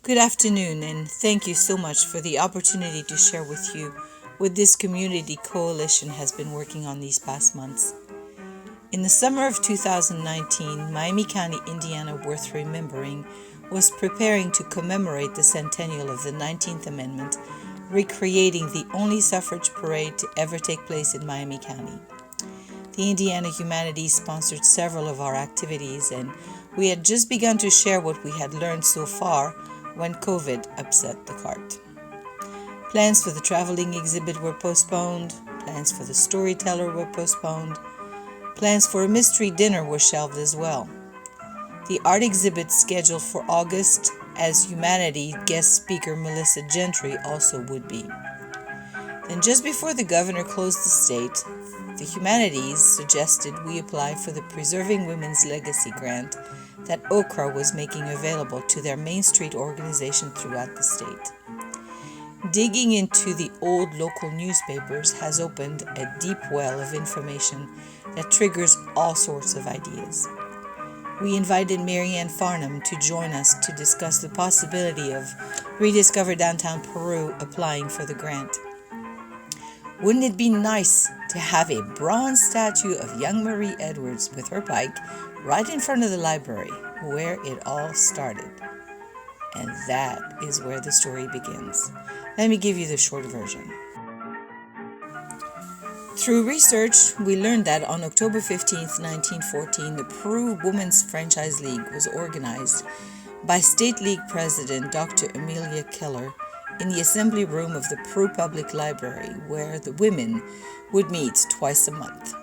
Good afternoon, and thank you so much for the opportunity to share with you what this community coalition has been working on these past months. In the summer of 2019, Miami County, Indiana, worth remembering, was preparing to commemorate the centennial of the 19th Amendment, recreating the only suffrage parade to ever take place in Miami County. The Indiana Humanities sponsored several of our activities, and we had just begun to share what we had learned so far when COVID upset the cart. Plans for the traveling exhibit were postponed, plans for the storyteller were postponed, plans for a mystery dinner were shelved as well. The art exhibit scheduled for August as Humanities guest speaker Melissa Gentry also would be. Then just before the governor closed the state, the Humanities suggested we apply for the Preserving Women's Legacy grant that Okra was making available to their Main Street organization throughout the state. Digging into the old local newspapers has opened a deep well of information that triggers all sorts of ideas. We invited Marianne Farnham to join us to discuss the possibility of Rediscover Downtown Peru applying for the grant. Wouldn't it be nice to have a bronze statue of young Marie Edwards with her bike right in front of the library, where it all started? And that is where the story begins. Let me give you the short version. Through research, we learned that on October 15, 1914, the Peru Women's Franchise League was organized by State League President Dr. Amelia Keller in the assembly room of the Peru Public Library, where the women would meet twice a month.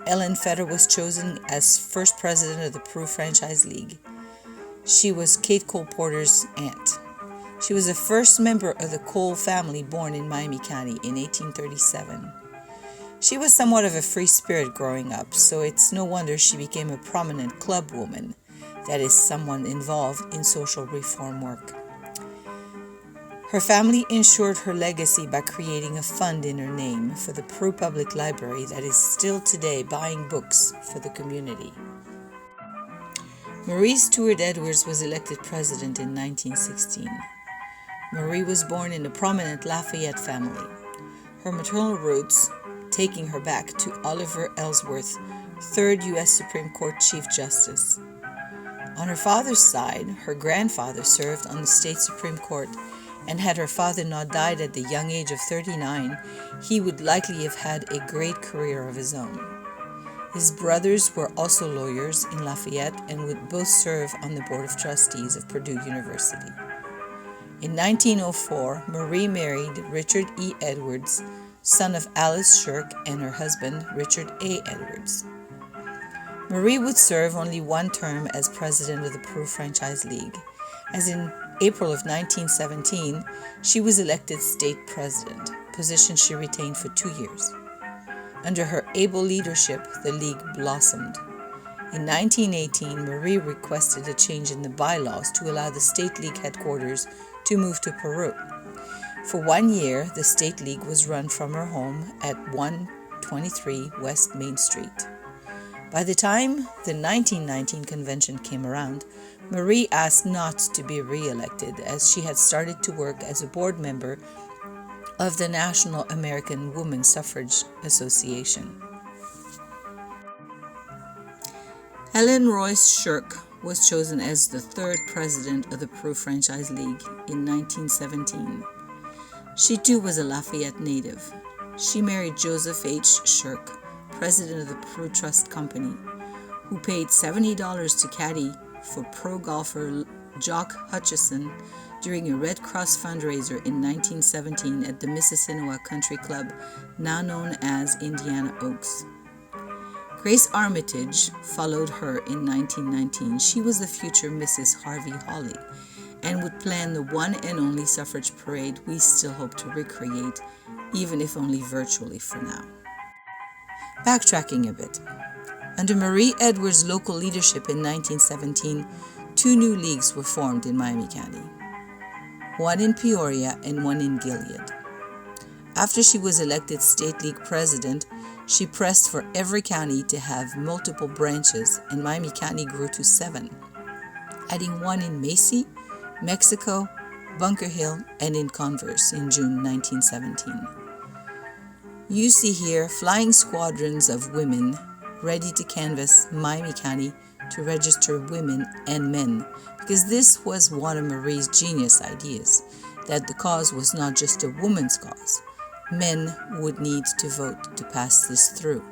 Ellen Fetter was chosen as first president of the Peru Franchise League. She was Kate Cole Porter's aunt. She was the first member of the Cole family born in Miami County in 1837. She was somewhat of a free spirit growing up, so it's no wonder she became a prominent club woman, that is, someone involved in social reform work. Her family ensured her legacy by creating a fund in her name for the Peru Public Library that is still today buying books for the community. Marie Stewart Edwards was elected president in 1916. Marie was born in a prominent Lafayette family. Her maternal roots taking her back to Oliver Ellsworth, 3rd U.S. Supreme Court Chief Justice. On her father's side, her grandfather served on the state Supreme Court, and had her father not died at the young age of 39, he would likely have had a great career of his own. His brothers were also lawyers in Lafayette and would both serve on the Board of Trustees of Purdue University. In 1904, Marie married Richard E. Edwards, son of Alice Shirk and her husband, Richard A. Edwards. Marie would serve only one term as president of the Peru Franchise League, as in April of 1917, she was elected state president, position she retained for 2 years. Under her able leadership, the league blossomed. In 1918, Marie requested a change in the bylaws to allow the state league headquarters to move to Peru. For 1 year, the state league was run from her home at 123 West Main Street. By the time the 1919 convention came around, Marie asked not to be re-elected, as she had started to work as a board member of the National American Woman Suffrage Association. Helen Royce Shirk was chosen as the 3rd president of the Peru Franchise League in 1917. She too was a Lafayette native. She married Joseph H. Shirk, president of the Peru Trust Company, who paid $70 to caddy for pro golfer Jock Hutchison during a Red Cross fundraiser in 1917 at the Mississinewa Country Club, now known as Indiana Oaks. Grace Armitage followed her in 1919. She was the future Mrs. Harvey Hawley and would plan the one and only suffrage parade we still hope to recreate, even if only virtually for now. Backtracking a bit. Under Marie Edwards' local leadership in 1917, 2 new leagues were formed in Miami County, one in Peoria and one in Gilead. After she was elected State League president, she pressed for every county to have multiple branches, and Miami County grew to 7, adding one in Macy, Mexico, Bunker Hill, and in Converse in June 1917. You see here flying squadrons of women ready to canvass Miami County to register women and men, because this was one of Marie's genius ideas, that the cause was not just a woman's cause. Men would need to vote to pass this through.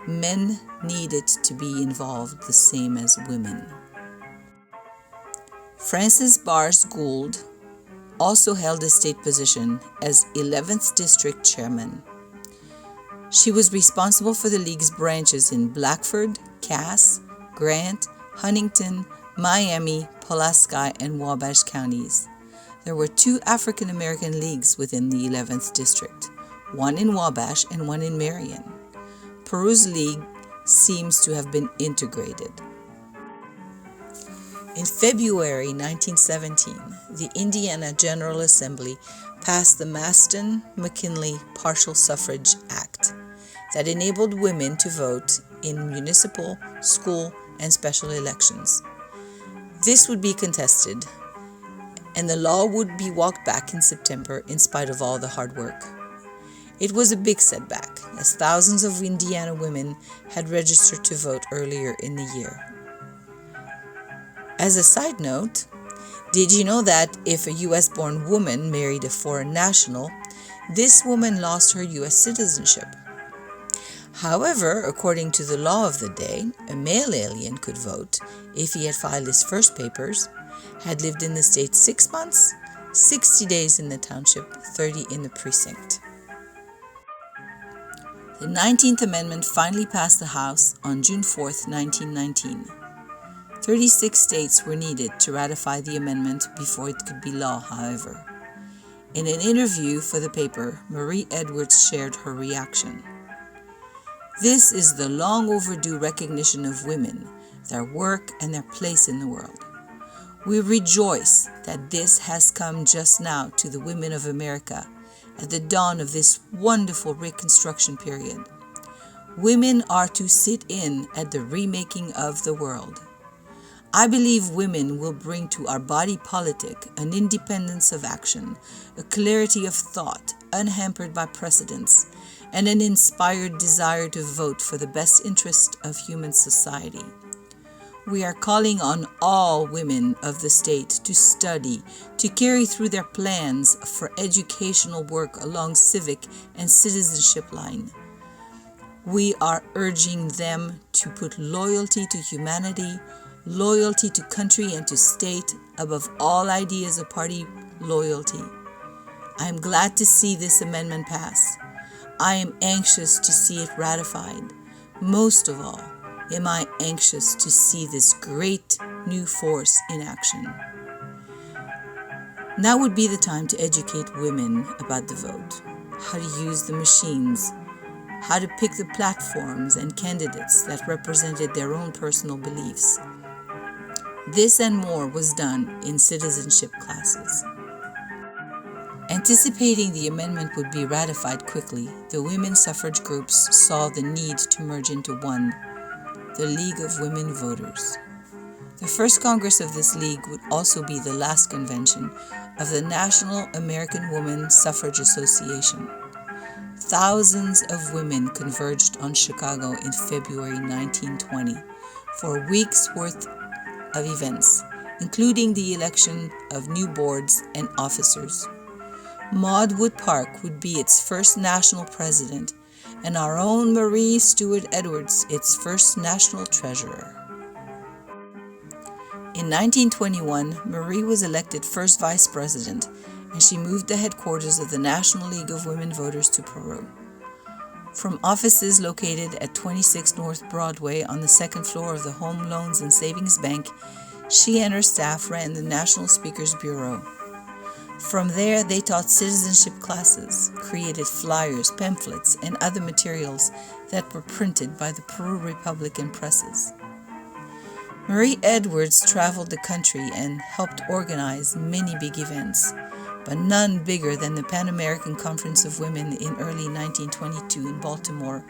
Men needed to be involved the same as women. Frances Bars Gould also held a state position as 11th District Chairman. She was responsible for the League's branches in Blackford, Cass, Grant, Huntington, Miami, Pulaski, and Wabash counties. There were 2 African American leagues within the 11th District, one in Wabash and one in Marion. Peru's league seems to have been integrated. In February 1917, the Indiana General Assembly passed the Maston-McKinley Partial Suffrage Act that enabled women to vote in municipal, school, and special elections. This would be contested, and the law would be walked back in September in spite of all the hard work. It was a big setback, as thousands of Indiana women had registered to vote earlier in the year. As a side note, did you know that if a U.S.-born woman married a foreign national, this woman lost her U.S. citizenship? However, according to the law of the day, a male alien could vote if he had filed his first papers, had lived in the state 6 months, 60 days in the township, 30 in the precinct. The 19th Amendment finally passed the House on June 4, 1919. 36 states were needed to ratify the amendment before it could be law, however. In an interview for the paper, Marie Edwards shared her reaction. This is the long overdue recognition of women, their work, and their place in the world. We rejoice that this has come just now to the women of America at the dawn of this wonderful Reconstruction period. Women are to sit in at the remaking of the world. I believe women will bring to our body politic an independence of action, a clarity of thought unhampered by precedents, and an inspired desire to vote for the best interest of human society. We are calling on all women of the state to study, to carry through their plans for educational work along civic and citizenship line. We are urging them to put loyalty to humanity, loyalty to country and to state above all ideas of party loyalty. I am glad to see this amendment pass. I am anxious to see it ratified. Most of all, am I anxious to see this great new force in action. Now would be the time to educate women about the vote, how to use the machines, how to pick the platforms and candidates that represented their own personal beliefs. This and more was done in citizenship classes. Anticipating the amendment would be ratified quickly, the women's suffrage groups saw the need to merge into one, the League of Women Voters. The first Congress of this league would also be the last convention of the National American Woman Suffrage Association. Thousands of women converged on Chicago in February 1920 for a week's worth of events, including the election of new boards and officers. Maud Wood Park would be its first national president, and our own Marie Stewart Edwards its first national treasurer. In 1921, Marie was elected first vice president, and she moved the headquarters of the National League of Women Voters to Peru. From offices located at 26 North Broadway on the second floor of the Home Loans and Savings Bank, she and her staff ran the National Speakers Bureau. From there, they taught citizenship classes, created flyers, pamphlets, and other materials that were printed by the Peru Republican presses. Marie Edwards traveled the country and helped organize many big events, but none bigger than the Pan American Conference of Women in early 1922 in Baltimore.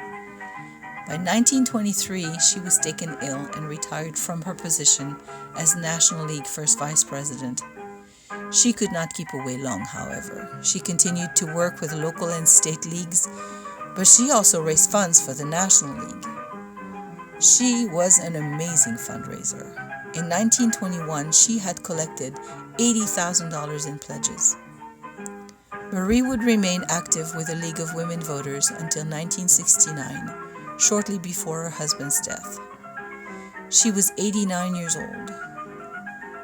By 1923, she was taken ill and retired from her position as National League First Vice President. She could not keep away long, however. She continued to work with local and state leagues, but she also raised funds for the National League. She was an amazing fundraiser. In 1921, she had collected $80,000 in pledges. Marie would remain active with the League of Women Voters until 1969, shortly before her husband's death. She was 89 years old.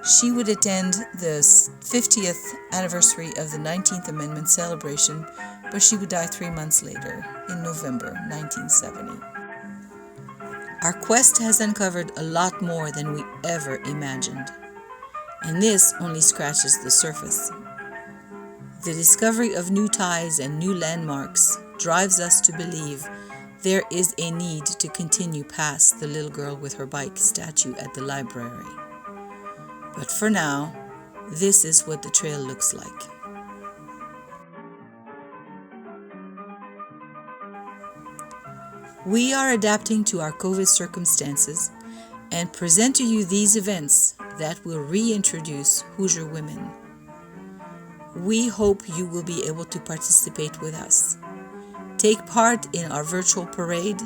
She would attend the 50th anniversary of the 19th Amendment celebration, but she would die 3 months later, in November 1970. Our quest has uncovered a lot more than we ever imagined, and this only scratches the surface. The discovery of new ties and new landmarks drives us to believe there is a need to continue past the little girl with her bike statue at the library. But for now, this is what the trail looks like. We are adapting to our COVID circumstances and present to you these events that will reintroduce Hoosier women. We hope you will be able to participate with us. Take part in our virtual parade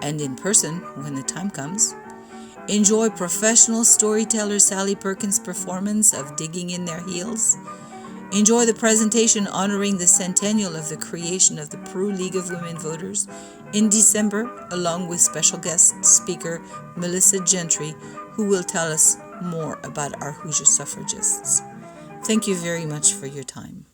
and in person when the time comes. Enjoy professional storyteller Sally Perkins' performance of Digging in Their Heels. Enjoy the presentation honoring the centennial of the creation of the Peru League of Women Voters in December, along with special guest speaker Melissa Gentry, who will tell us more about our Hoosier suffragists. Thank you very much for your time.